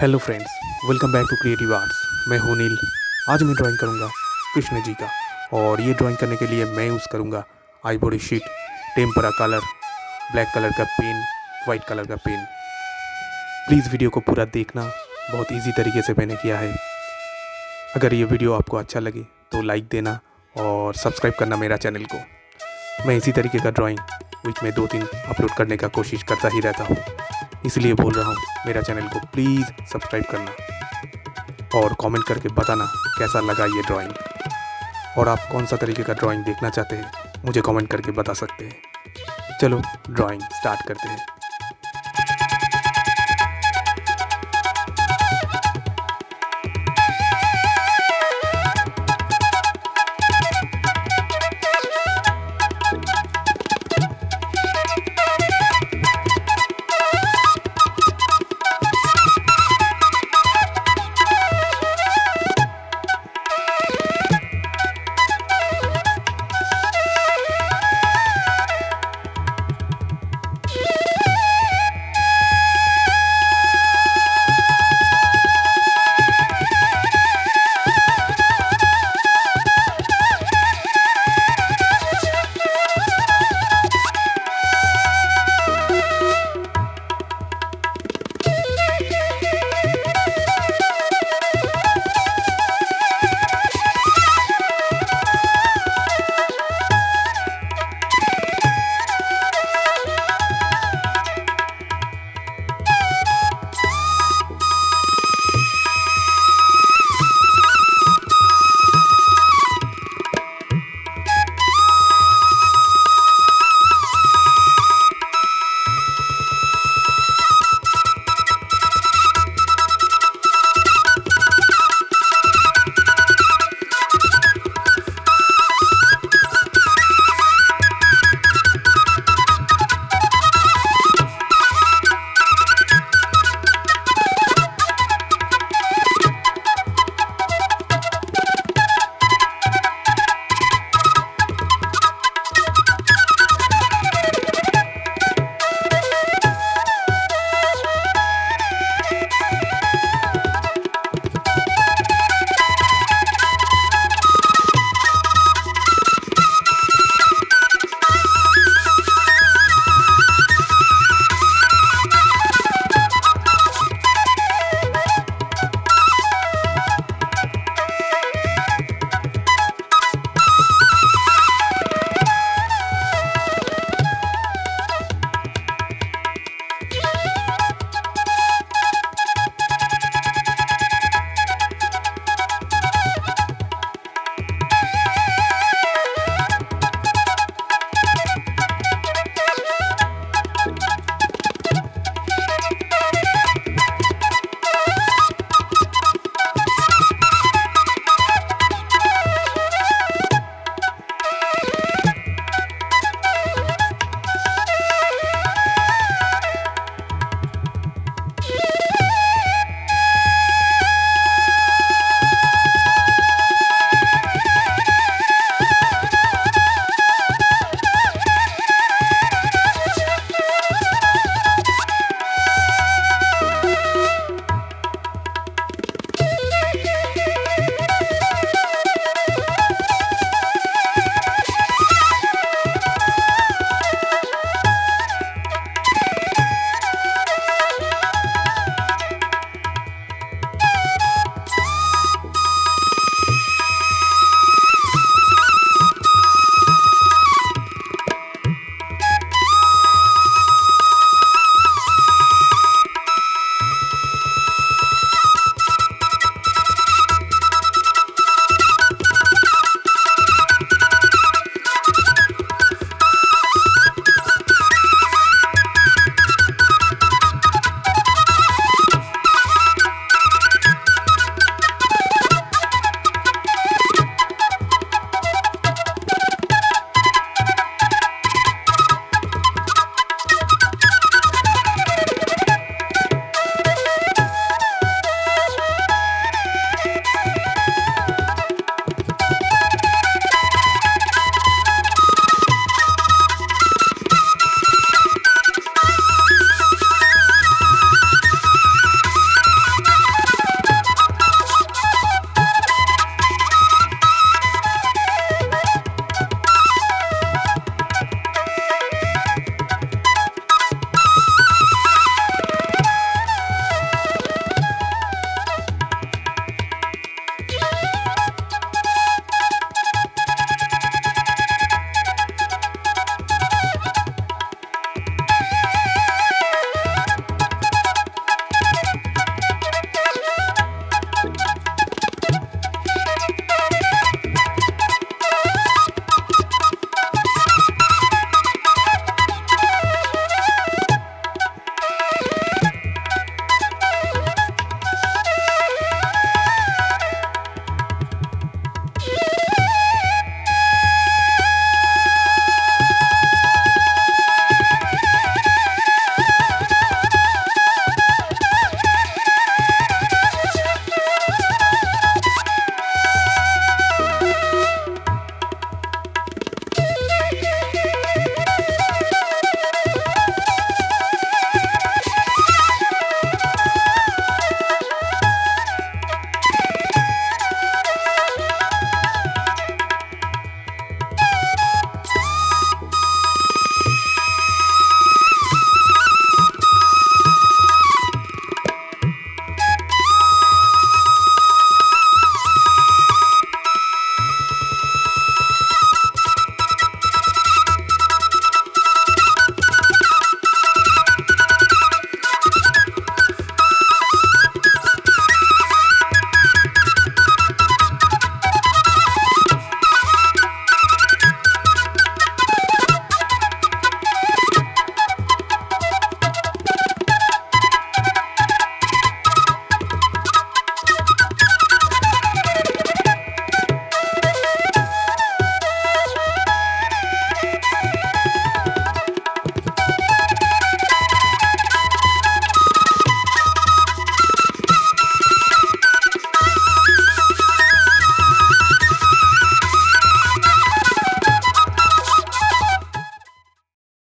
Hello friends, welcome back to creative arts. मैं हूं नील। आज मैं ड्राइंग करूंगा कृष्ण जी का, और ये ड्राइंग करने के लिए मैं यूज़ करूंगा ivory sheet, tempera colour, black colour का पेन, वाइट कलर का पेन। प्लीज़ वीडियो को पूरा देखना, बहुत इजी तरीके से मैंने किया है। अगर ये वीडियो आपको अच्छा लगे तो लाइक देना और सब्सक्राइब करना मेरा चैनल को। मैं इसी तरीके का ड्राइंग वीक में 2-3 अपलोड करने का कोशिश करता ही रहता हूँ, इसलिए बोल रहा हूँ मेरा चैनल को प्लीज़ सब्सक्राइब करना और कमेंट करके बताना कैसा लगा ये ड्राइंग, और आप कौन सा तरीके का ड्राइंग देखना चाहते हैं मुझे कमेंट करके बता सकते हैं। चलो ड्राइंग स्टार्ट करते हैं।